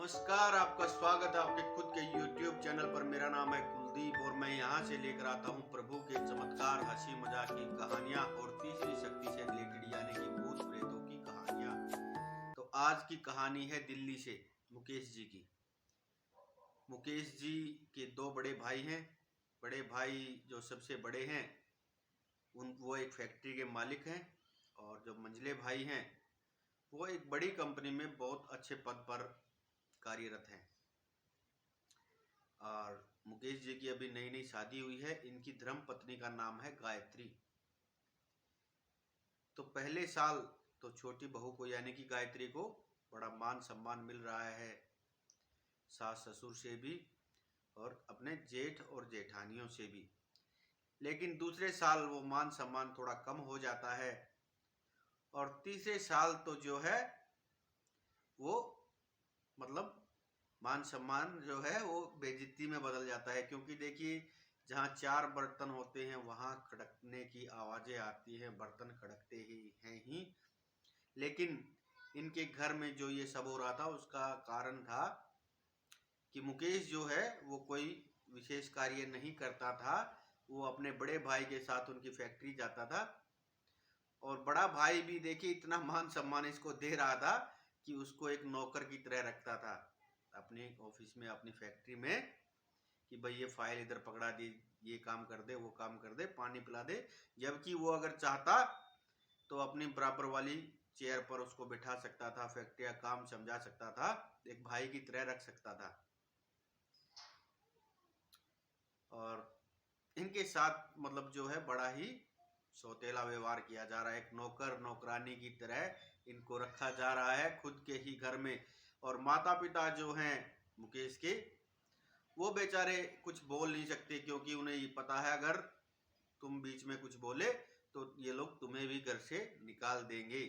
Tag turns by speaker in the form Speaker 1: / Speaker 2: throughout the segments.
Speaker 1: नमस्कार, आपका स्वागत है आपके खुद के YouTube चैनल पर। मेरा नाम है कुलदीप और मैं यहाँ से लेकर आता हूँ प्रभु के चमत्कार, हंसी मजाक की कहानियाँ और तीसरी शक्ति से रिलेटेड यानी कि भूत प्रेतों की कहानियाँ। तो आज की कहानी है दिल्ली से मुकेश जी की। मुकेश जी के दो बड़े भाई हैं। बड़े भाई जो सबसे बड़े हैं वो एक फैक्ट्री के मालिक हैं, और जो मंझले भाई हैं वो एक बड़ी कंपनी में बहुत अच्छे पद पर कार्यरत हैं। और मुकेश जी की अभी नई नई शादी हुई है। इनकी धर्म पत्नी का नाम है गायत्री। तो पहले साल तो छोटी बहू को यानी कि गायत्री को बड़ा मान सम्मान मिल रहा है, सास ससुर से भी और अपने जेठ और जेठानियों से भी। लेकिन दूसरे साल वो मान सम्मान थोड़ा कम हो जाता है, और तीसरे साल तो जो है वो मतलब मान सम्मान जो है वो बेइज्जती में बदल जाता है। क्योंकि देखिए, जहाँ चार बर्तन होते हैं वहाँ खड़कने की आवाज़ें आती हैं, बर्तन खड़कते ही हैं ही। लेकिन इनके घर में जो ये सब हो रहा था उसका कारण था कि मुकेश जो है वो कोई विशेष कार्य नहीं करता था। वो अपने बड़े भाई के साथ उनकी फैक्ट्री जाता था, और बड़ा भाई भी देखिए इतना मान सम्मान इसको दे रहा था कि उसको एक नौकर की तरह रखता था अपने ऑफिस में, अपनी फैक्ट्री में, कि भाई ये फाइल इधर पकड़ा दे, ये काम कर दे, वो काम कर दे, पानी पिला दे। जबकि वो अगर चाहता तो अपनी बराबर वाली चेयर पर उसको बिठा सकता था, फैक्ट्री का काम समझा सकता था, एक भाई की तरह रख सकता था। और इनके साथ मतलब जो है बड़ा ही सौतेला व्यवहार किया जा रहा है, एक नौकर नौकरानी की तरह इनको रखा जा रहा है खुद के ही घर में। और माता पिता जो हैं मुकेश के, वो बेचारे कुछ बोल नहीं सकते, क्योंकि उन्हें ये पता है अगर तुम बीच में कुछ बोले तो ये लोग तुम्हें भी घर से निकाल देंगे।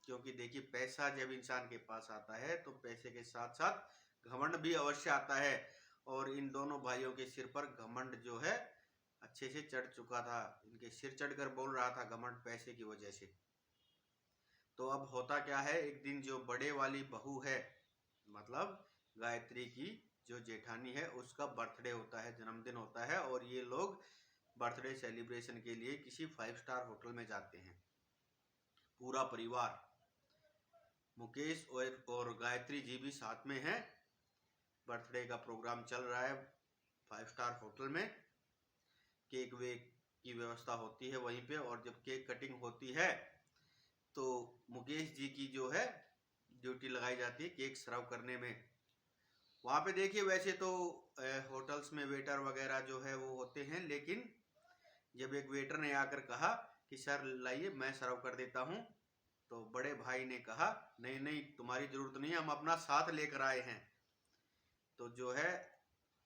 Speaker 1: क्योंकि देखिए, पैसा जब इंसान के पास आता है तो पैसे के साथ साथ घमंड भी अवश्य आता है, और इन दोनों भाइयों के सिर पर घमंड जो है अच्छे से चढ़ चुका था। इनके सिर चढ़कर बोल रहा था घमंड पैसे की वजह से। तो अब होता क्या है, एक दिन जो बड़े वाली बहू है, मतलब गायत्री की जो जेठानी है, उसका बर्थडे होता है, जन्मदिन होता है, और ये लोग बर्थडे सेलिब्रेशन के लिए किसी 5 स्टार होटल में जाते हैं, पूरा परिवार। मुकेश और गायत्री जी भी साथ में हैं। बर्थडे का प्रोग्राम चल रहा है 5 स्टार होटल में। केक वेक की व्यवस्था होती है वहीं पे, और जब केक कटिंग होती है तो मुकेश जी की जो है ड्यूटी लगाई जाती है केक सर्व करने में। वहाँ पे देखिए, वैसे तो होटल्स में वेटर वगैरह जो है वो होते हैं, लेकिन जब एक वेटर ने आकर कहा कि सर लाइए मैं सर्व कर देता हूँ, तो बड़े भाई ने कहा नहीं नहीं, तुम्हारी जरूरत नहीं है, हम अपना साथ लेकर आए हैं। तो जो है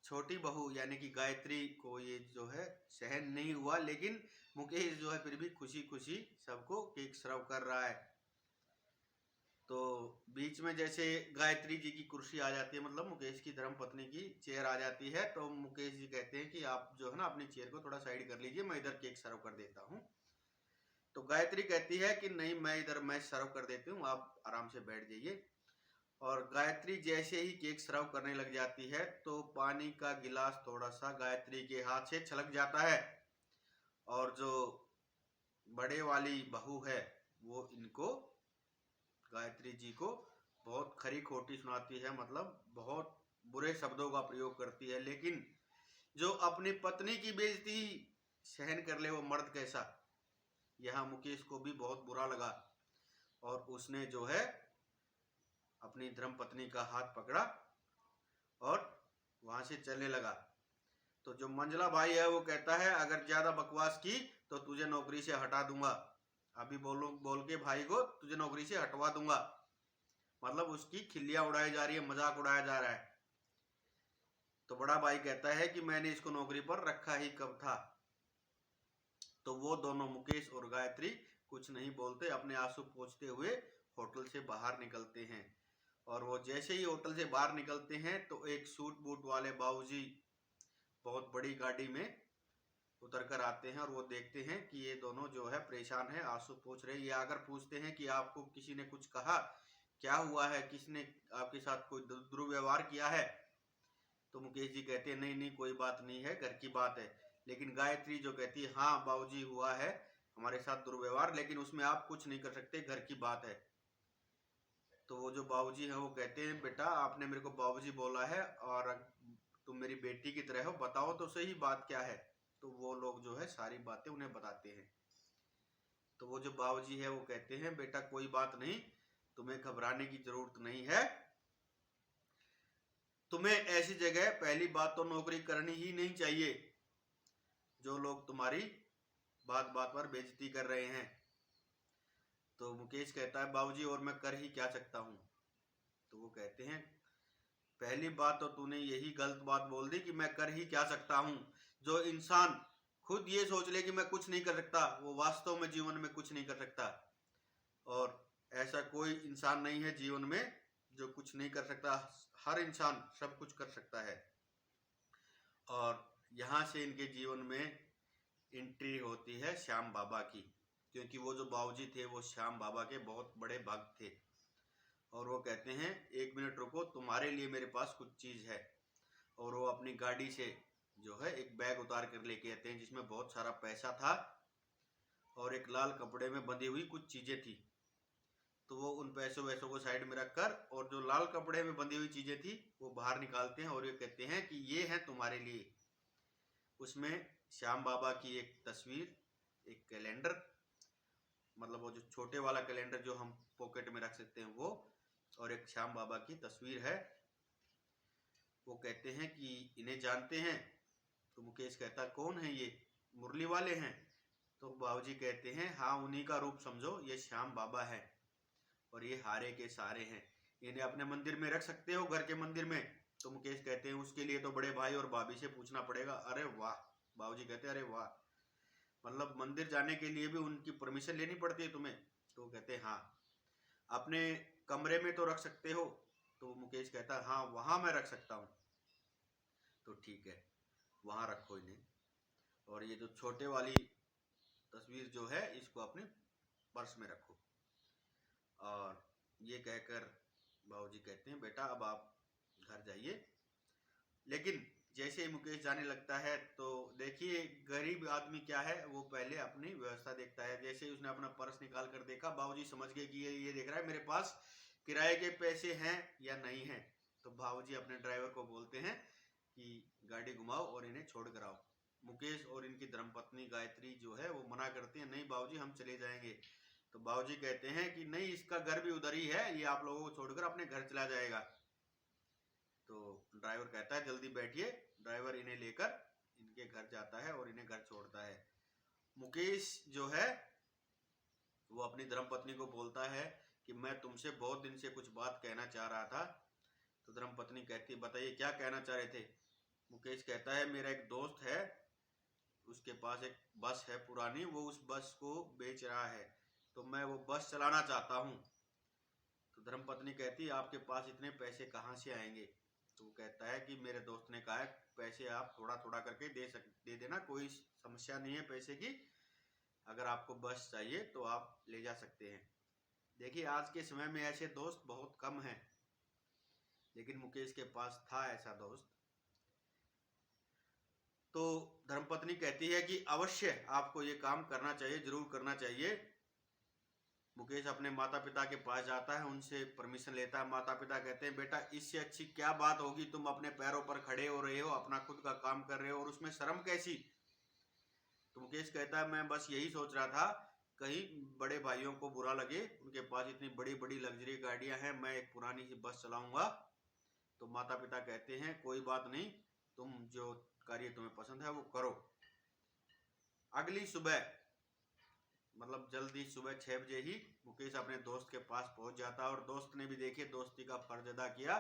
Speaker 1: छोटी बहू यानी कि गायत्री को ये जो है सहन नहीं हुआ, लेकिन मुकेश जो है फिर भी खुशी खुशी सबको केक सर्व कर रहा है। तो बीच में जैसे गायत्री जी की कुर्सी आ जाती है, मतलब मुकेश की धर्म पत्नी की चेयर आ जाती है, तो मुकेश जी कहते हैं कि आप जो है ना अपनी चेयर को थोड़ा साइड कर लीजिए, मैं इधर केक सर्व कर देता हूँ। तो गायत्री कहती है कि नहीं, मैं इधर मैं सर्व कर देती हूँ, आप आराम से बैठ जाइए। और गायत्री जैसे ही केक सर्व करने लग जाती है तो पानी का गिलास थोड़ा सा गायत्री के हाथ से छलक जाता है, और जो बड़े वाली बहू है वो इनको गायत्री जी को बहुत खरी खोटी सुनाती है, मतलब बहुत बुरे शब्दों का प्रयोग करती है। लेकिन जो अपनी पत्नी की बेइज्जती सहन कर ले वो मर्द कैसा, यहाँ मुकेश को भी बहुत बुरा लगा, और उसने जो है अपनी धर्म पत्नी का हाथ पकड़ा और वहां से चलने लगा। तो जो मंझला भाई है वो कहता है अगर ज्यादा बकवास की तो तुझे नौकरी से हटा दूंगा, अभी बोल के भाई को तुझे नौकरी से हटवा दूंगा। मतलब उसकी खिल्लियां उड़ाई जा रही है, मजाक उड़ाया जा रहा है। तो बड़ा भाई कहता है कि मैंने इसको नौकरी पर रखा ही कब था। तो वो दोनों मुकेश और गायत्री कुछ नहीं बोलते, अपने आंसू पोंछते हुए होटल से बाहर निकलते हैं। और वो जैसे ही होटल से बाहर निकलते हैं तो एक सूट बूट वाले बाबूजी बहुत बड़ी गाड़ी में उतर कर आते हैं, और वो देखते हैं कि ये दोनों जो है परेशान है, आंसू पोंछ रहे। ये आकर पूछते हैं कि आपको किसी ने कुछ कहा क्या हुआ है, किसने आपके साथ कोई दुर्व्यवहार किया है? तो मुकेश जी कहते हैं नहीं नहीं कोई बात नहीं है, घर की बात है। लेकिन गायत्री जो कहती है हाँ बाबूजी हुआ है हमारे साथ दुर्व्यवहार, लेकिन उसमें आप कुछ नहीं कर सकते, घर की बात है। तो वो जो बाबूजी हैं वो कहते हैं बेटा आपने मेरे को बाबूजी बोला है और तुम मेरी बेटी की तरह हो, बताओ तो सही बात क्या है। तो वो लोग जो है सारी बातें उन्हें बताते हैं। तो वो जो बाबूजी है वो कहते हैं बेटा कोई बात नहीं, तुम्हें घबराने की जरूरत नहीं है। तुम्हें ऐसी जगह पहली बात तो नौकरी करनी ही नहीं चाहिए जो लोग तुम्हारी बात बात पर बेइज्जती कर रहे हैं। तो मुकेश कहता है बाबूजी और मैं कर ही क्या सकता हूँ। तो वो कहते हैं पहली बात तो तूने यही गलत बात बोल दी कि मैं कर ही क्या सकता हूँ। जो इंसान खुद ये सोच ले कि मैं कुछ नहीं कर सकता वो वास्तव में जीवन में कुछ नहीं कर सकता। और ऐसा कोई इंसान नहीं है जीवन में जो कुछ नहीं कर सकता, हर इंसान सब कुछ कर सकता है। और यहाँ से इनके जीवन में एंट्री होती है श्याम बाबा की, क्योंकि वो जो बाबूजी थे वो श्याम बाबा के बहुत बड़े भक्त थे। और वो कहते हैं एक मिनट रुको तुम्हारे लिए मेरे पास कुछ चीज़ है। और वो अपनी गाड़ी से जो है एक बैग उतार कर लेके आते हैं जिसमें बहुत सारा पैसा था और एक लाल कपड़े में बंधी हुई कुछ चीज़ें थी। तो वो उन पैसों वैसों को साइड में रखकर और जो लाल कपड़े में बंधी हुई चीज़ें थी वो बाहर निकालते हैं और ये कहते हैं कि ये है तुम्हारे लिए। उसमें श्याम बाबा की एक तस्वीर, एक कैलेंडर, मतलब वो जो छोटे वाला कैलेंडर जो हम पॉकेट में रख सकते हैं वो, और एक श्याम बाबा की तस्वीर है। वो कहते हैं कि इन्हें जानते हैं। तो मुकेश कहता कौन है ये, मुरली वाले हैं? तो बाबूजी कहते हैं हाँ उन्हीं का रूप समझो, ये श्याम बाबा है और ये हारे के सारे हैं, इन्हें अपने मंदिर में रख सकते हो, घर के मंदिर में। तो मुकेश कहते हैं उसके लिए तो बड़े भाई और भाभी से पूछना पड़ेगा। अरे वाह, बाबूजी कहते हैं अरे वाह, मतलब मंदिर जाने के लिए भी उनकी परमिशन लेनी पड़ती है तुम्हें? तो कहते हैं हाँ। अपने कमरे में तो रख सकते हो? तो मुकेश कहता है हाँ वहाँ मैं रख सकता हूँ। तो ठीक है वहाँ रखो इन्हें, और ये जो छोटे वाली तस्वीर जो है इसको अपने पर्स में रखो। और ये कहकर बाबूजी कहते हैं बेटा अब आप घर जाइए। लेकिन जैसे ही मुकेश जाने लगता है तो देखिए गरीब आदमी क्या है, वो पहले अपनी व्यवस्था देखता है। जैसे ही उसने अपना पर्स निकाल कर देखा बाबूजी समझ गए कि ये देख रहा है मेरे पास किराए के पैसे हैं या नहीं हैं। तो बाबूजी अपने ड्राइवर को बोलते हैं कि गाड़ी घुमाओ और इन्हें छोड़ कर आओ। मुकेश और इनकी धर्मपत्नी गायत्री जो है वो मना करती है नहीं बाबूजी हम चले जाएंगे। तो बाबूजी कहते हैं कि नहीं इसका घर भी उधर ही है, ये आप लोगों को छोड़कर अपने घर चला जाएगा। तो ड्राइवर कहता है जल्दी बैठिए। ड्राइवर इन्हें लेकर इनके घर जाता है और इन्हें घर छोड़ता है। मुकेश जो है वो अपनी धर्मपत्नी को बोलता है कि मैं तुमसे बहुत दिन से कुछ बात कहना चाह रहा था। तो धर्मपत्नी कहती बताइए क्या कहना चाह रहे थे? मुकेश कहता है मेरा एक दोस्त है, उसके पास एक बस है पुरानी, वो उस बस को बेच रहा है, तो मैं वो बस चलाना चाहता हूँ। तो धर्मपत्नी कहती है आपके पास इतने पैसे कहाँ से आएंगे? तो वो कहता है कि मेरे दोस्त ने कहा है पैसे आप थोड़ा थोड़ा करके दे देना, कोई समस्या नहीं है पैसे की, अगर आपको बस चाहिए तो आप ले जा सकते हैं। देखिए आज के समय में ऐसे दोस्त बहुत कम हैं, लेकिन मुकेश के पास था ऐसा दोस्त। तो धर्मपत्नी कहती है कि अवश्य आपको ये काम करना चाहिए, जरूर करना चाहिए। मुकेश अपने माता पिता के पास जाता है, उनसे परमिशन लेता है। माता पिता कहते हैं बेटा इससे अच्छी क्या बात होगी, तुम अपने पैरों पर खड़े हो रहे हो, अपना खुद का काम कर रहे हो और उसमें शर्म कैसी? तो मुकेश कहता है मैं बस यही सोच रहा था कहीं बड़े भाइयों को बुरा लगे, उनके पास इतनी बड़ी बड़ी लग्जरी गाड़ियां हैं, मैं एक पुरानी सी बस चलाऊंगा। तो माता पिता कहते हैं कोई बात नहीं, तुम जो कार्य तुम्हें पसंद है वो करो। अगली सुबह मतलब जल्दी सुबह 6 बजे ही मुकेश अपने दोस्त के पास पहुंच जाता है और दोस्त ने भी देखिए दोस्ती का फर्ज अदा किया।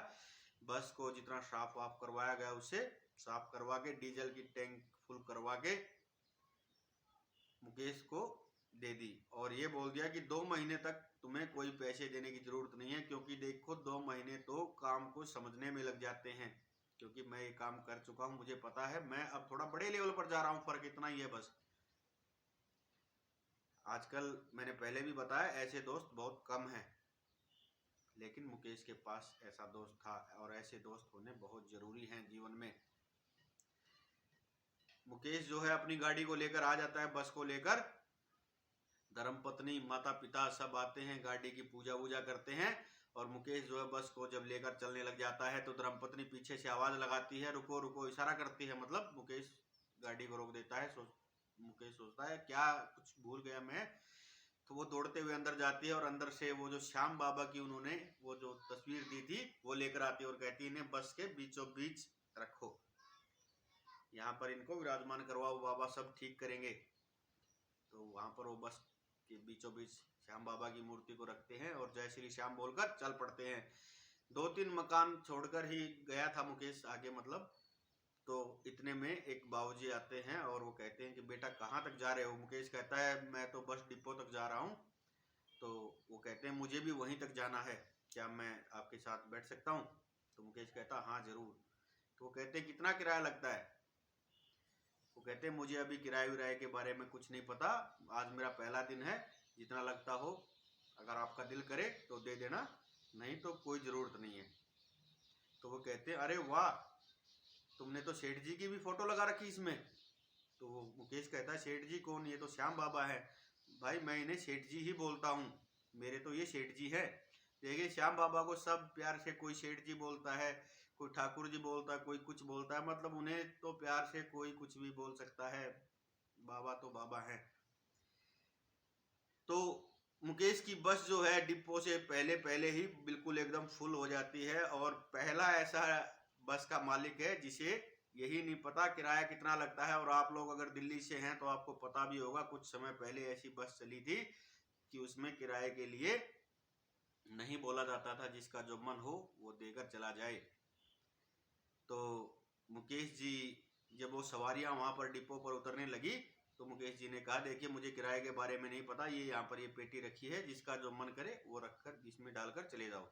Speaker 1: बस को जितना साफ वाफ करवाया गया उसे साफ करवा के डीजल की टैंक फुल करवा के मुकेश को दे दी और ये बोल दिया कि 2 महीने तक तुम्हें कोई पैसे देने की जरूरत नहीं है, क्योंकि देखो 2 महीने तो काम को समझने में लग जाते हैं, क्योंकि मैं ये काम कर चुका हूं, मुझे पता है, मैं अब थोड़ा बड़े लेवल पर जा रहा हूं, फर्क इतना ही है बस। आजकल मैंने पहले भी बताया ऐसे दोस्त बहुत कम हैं, लेकिन मुकेश के पास ऐसा दोस्त था, और ऐसे दोस्त होने बहुत ज़रूरी हैं जीवन में। मुकेश जो है अपनी गाड़ी को लेकर आ जाता है, बस को लेकर। धर्मपत्नी, माता पिता सब आते हैं, गाड़ी की पूजा वूजा करते हैं, और मुकेश जो है बस को जब लेकर चलने लग जाता है तो धर्मपत्नी पीछे से आवाज़ लगाती है, रुको रुको, इशारा करती है, मतलब मुकेश गाड़ी को रोक देता है। मुकेश सोचता है क्या कुछ भूल गया मैं, तो वो दौड़ते हुए अंदर जाती है, और अंदर से वो जो श्याम बाबा की उन्होंने वो जो तस्वीर दी थी वो लेकर आती है, और कहती है इन्हें बस के बीचों बीच रखो, यहाँ पर इनको विराजमान करवाओ, बाबा सब ठीक करेंगे। तो वहाँ पर वो बस के बीचों बीच श्याम बाबा की मूर्ति को रखते हैं, और जय श्री श्याम बोलकर चल पड़ते हैं। 2-3 मकान छोड़कर ही गया था मुकेश आगे, मतलब तो इतने में एक बाबूजी आते हैं, और वो कहते हैं कि बेटा कहाँ तक जा रहे हो। मुकेश कहता है मैं तो बस डिपो तक जा रहा हूँ। तो वो कहते हैं मुझे भी वहीं तक जाना है, क्या मैं आपके साथ बैठ सकता हूँ। तो मुकेश कहता हाँ ज़रूर। तो वो कहते हैं कितना किराया लगता है। वो कहते हैं मुझे अभी किराए विराए के बारे में कुछ नहीं पता, आज मेरा पहला दिन है, जितना लगता हो अगर आपका दिल करे तो दे देना, नहीं तो कोई ज़रूरत नहीं है। तो वो कहते हैं अरे वाह, तुमने तो सेठ जी की भी फ़ोटो लगा रखी इसमें। तो वो मुकेश कहता है सेठ जी कौन, ये तो श्याम बाबा है। भाई मैं इन्हें सेठ जी ही बोलता हूँ, मेरे तो ये सेठ जी है। देखिए श्याम बाबा को सब प्यार से, कोई सेठ जी बोलता है, कोई ठाकुर जी बोलता है, कोई कुछ बोलता है, मतलब उन्हें तो प्यार से कोई कुछ भी बोल सकता है, बाबा तो बाबा है। तो मुकेश की बस जो है डिपो से पहले पहले ही बिल्कुल एकदम फुल हो जाती है, और पहला ऐसा बस का मालिक है जिसे यही नहीं पता किराया कितना लगता है। और आप लोग अगर दिल्ली से हैं तो आपको पता भी होगा, कुछ समय पहले ऐसी बस चली थी कि उसमें किराए के लिए नहीं बोला जाता था, जिसका जो मन हो वो देकर चला जाए। तो मुकेश जी जब वो सवारियां वहां पर डिपो पर उतरने लगी तो मुकेश जी ने कहा देखिए मुझे किराए के बारे में नहीं पता, ये यहाँ पर ये पेटी रखी है, जिसका जो मन करे वो रखकर इसमें डालकर चले जाओ।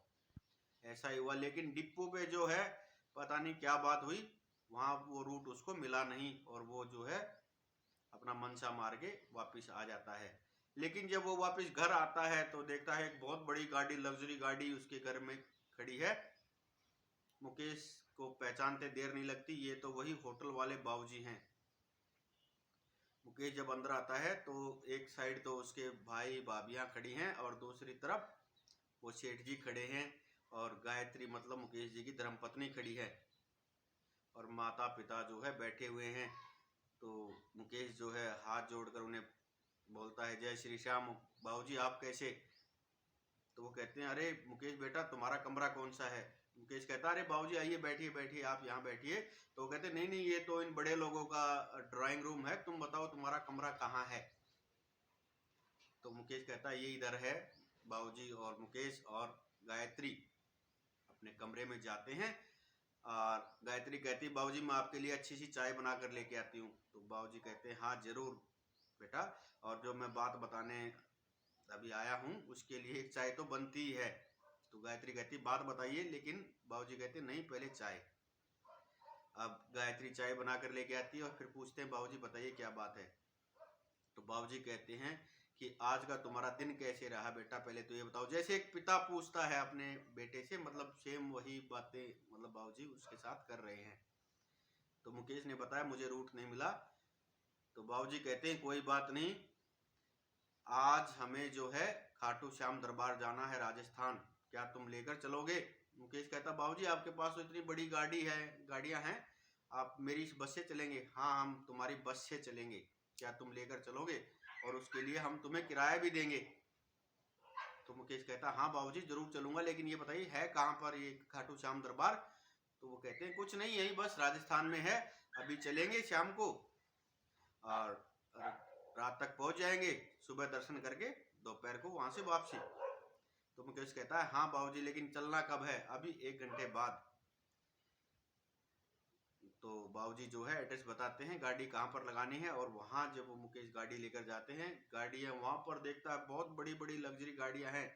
Speaker 1: ऐसा ही हुआ, लेकिन डिपो पे जो है पता नहीं क्या बात हुई, वहाँ वो रूट उसको मिला नहीं, और वो जो है अपना मनसा मार के वापिस आ जाता है। लेकिन जब वो वापस घर आता है तो देखता है एक बहुत बड़ी गाड़ी, लग्जरी गाड़ी उसके घर में खड़ी है। मुकेश को पहचानते देर नहीं लगती, ये तो वही होटल वाले बाबूजी हैं। मुकेश जब अंदर आता है तो एक साइड तो उसके भाई भाभियां खड़ी हैं, और दूसरी तरफ वो सेठ जी खड़े हैं, और गायत्री मतलब मुकेश जी की धर्मपत्नी खड़ी है, और माता पिता जो है बैठे हुए हैं। तो मुकेश जो है हाथ जोड़कर उन्हें बोलता है जय श्री श्याम बाबूजी आप कैसे। तो वो कहते हैं अरे मुकेश बेटा तुम्हारा कमरा कौन सा है। मुकेश कहता है अरे बाबूजी आइए बैठिए बैठिए आप यहाँ बैठिए। तो वो कहते नहीं नहीं ये तो इन बड़े लोगों का ड्राइंग रूम है, तुम बताओ तुम्हारा कमरा कहाँ है। तो मुकेश कहता है ये इधर है। बाबूजी और मुकेश और गायत्री अपने कमरे में जाते हैं, और गायत्री कहती है बाबूजी मैं आपके लिए अच्छी सी चाय बना कर लेके आती हूँ। तो बाबूजी कहते हैं हाँ जरूर बेटा, और जो मैं बात बताने अभी आया हूँ उसके लिए एक चाय तो बनती ही है। तो गायत्री कहती बात बताइए, लेकिन बाबूजी कहते नहीं पहले चाय। अब गायत्री चाय बना कर लेके आती है, और फिर पूछते हैं बाबूजी बताइए क्या बात है। तो बाबूजी कहते हैं कि आज का तुम्हारा दिन कैसे रहा बेटा, पहले तो ये बताओ। जैसे एक पिता पूछता है अपने बेटे से, मतलब सेम वही बातें मतलब बाबूजी उसके साथ कर रहे हैं। तो मुकेश ने बताया मुझे रूट नहीं मिला। तो बाबूजी कहते हैं कोई बात नहीं, आज हमें जो है खाटू श्याम दरबार जाना है राजस्थान, क्या तुम लेकर चलोगे। मुकेश कहता बाबूजी आपके पास तो इतनी बड़ी गाड़ी है, गाड़ियां हैं, आप मेरी इस बस से चलेंगे। हाँ हम तुम्हारी बस से चलेंगे, क्या तुम लेकर चलोगे, और उसके लिए हम तुम्हें किराया भी देंगे। तो मुकेश कहता हाँ बाबूजी जरूर चलूंगा, लेकिन ये बताइए है कहाँ पर ये खाटू श्याम दरबार। तो वो कहते हैं कुछ नहीं यही बस राजस्थान में है, अभी चलेंगे शाम को और रात तक पहुंच जाएंगे, सुबह दर्शन करके दोपहर को वहां से वापसी। तो मुकेश कहता है हाँ बाबूजी लेकिन चलना कब है, अभी 1 घंटे बाद। तो बाबूजी जो है एड्रेस बताते हैं गाड़ी कहाँ पर लगानी है, और वहाँ जब वो मुकेश गाड़ी लेकर जाते हैं, गाड़ियाँ वहाँ पर देखता है बहुत बड़ी बड़ी लग्जरी गाड़ियाँ हैं।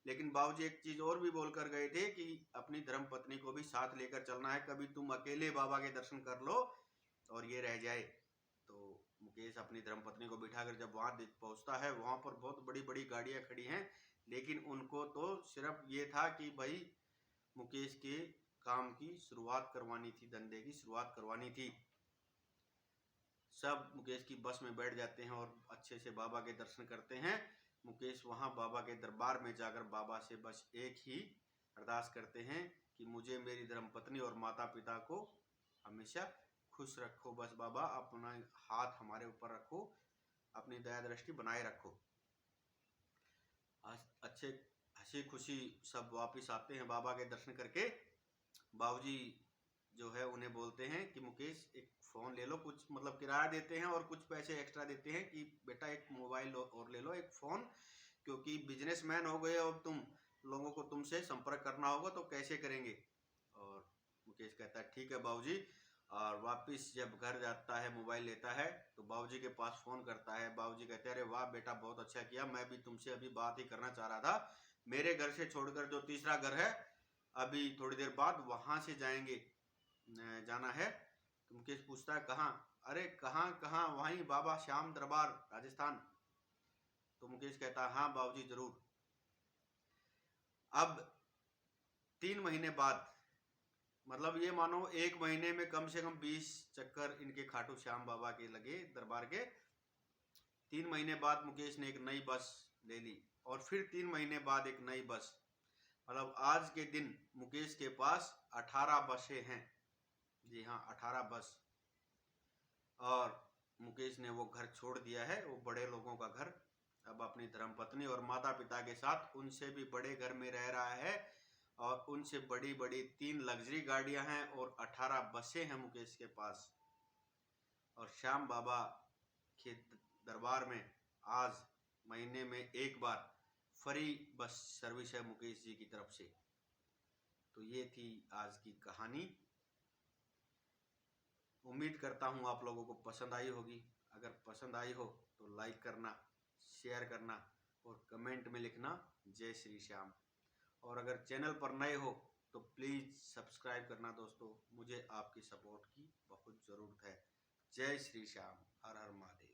Speaker 1: लेकिन बाबूजी एक चीज़ और भी बोल कर गए थे कि अपनी धर्म पत्नी को भी साथ लेकर चलना है, कभी तुम अकेले बाबा के दर्शन कर लो और ये रह जाए। तो मुकेश अपनी धर्मपत्नी को बिठाकर जब वहाँ पहुँचता है, वहाँ पर बहुत बड़ी बड़ी गाड़ियाँ खड़ी हैं, लेकिन उनको तो सिर्फ ये था कि भाई मुकेश के काम की शुरुआत करवानी थी, धंधे की शुरुआत करवानी थी। सब मुकेश की बस में बैठ जाते हैं और अच्छे से बाबा के दर्शन करते हैं। मुकेश वहाँ बाबा के दरबार में जाकर बाबा से बस एक ही अरदास करते हैं कि मुझे, मेरी धर्मपत्नी और माता पिता को हमेशा खुश रखो। बस बाबा अपना हाथ हमारे ऊपर रखो, अपनी दया दृष्टि बनाए रखो। अच्छे हंसी खुशी सब वापस आते हैं बाबा के दर्शन करके। बाबूजी जो है उन्हें बोलते हैं कि मुकेश एक फ़ोन ले लो, कुछ मतलब किराया देते हैं और कुछ पैसे एक्स्ट्रा देते हैं कि बेटा एक मोबाइल और ले लो, एक फ़ोन, क्योंकि बिजनेसमैन हो गए और तुम लोगों को तुमसे संपर्क करना होगा तो कैसे करेंगे। और मुकेश कहता है ठीक है बाबूजी। और वापस जब घर जाता है, मोबाइल लेता है तो बाबूजी के पास फ़ोन करता है। बाबूजी कहते हैं अरे वाह बेटा, बहुत अच्छा किया, मैं भी तुमसे अभी बात ही करना चाह रहा था। मेरे घर से छोड़कर जो तीसरा घर है, अभी थोड़ी देर बाद वहाँ से जाना है। तो मुकेश पूछता है कहाँ? अरे कहाँ कहाँ, वहीं बाबा श्याम दरबार, राजस्थान। तो मुकेश कहता है हाँ बाबूजी जरूर। अब 3 महीने बाद, मतलब ये मानो 1 महीने में कम से कम 20 चक्कर इनके खाटू श्याम बाबा के लगे दरबार के। 3 महीने बाद मुकेश ने एक नई बस ले ली और फिर 3 महीने बाद एक नई बस। मतलब आज के दिन मुकेश के पास 18 बसें हैं। जी हाँ, 18 बस। और मुकेश ने वो घर छोड़ दिया है, वो बड़े लोगों का घर। अब अपनी धर्मपत्नी और माता पिता के साथ उनसे भी बड़े घर में रह रहा है और उनसे बड़ी बड़ी 3 लग्जरी गाड़ियां हैं और 18 बसें हैं मुकेश के पास। और श्याम बाबा के दरबार में आज महीने में एक बार फ्री बस सर्विस है मुकेश जी की तरफ से। तो ये थी आज की कहानी। उम्मीद करता हूँ आप लोगों को पसंद आई होगी। अगर पसंद आई हो तो लाइक करना, शेयर करना और कमेंट में लिखना जय श्री श्याम। और अगर चैनल पर नए हो तो प्लीज़ सब्सक्राइब करना दोस्तों, मुझे आपकी सपोर्ट की बहुत ज़रूरत है। जय श्री श्याम, हर हर महादेव।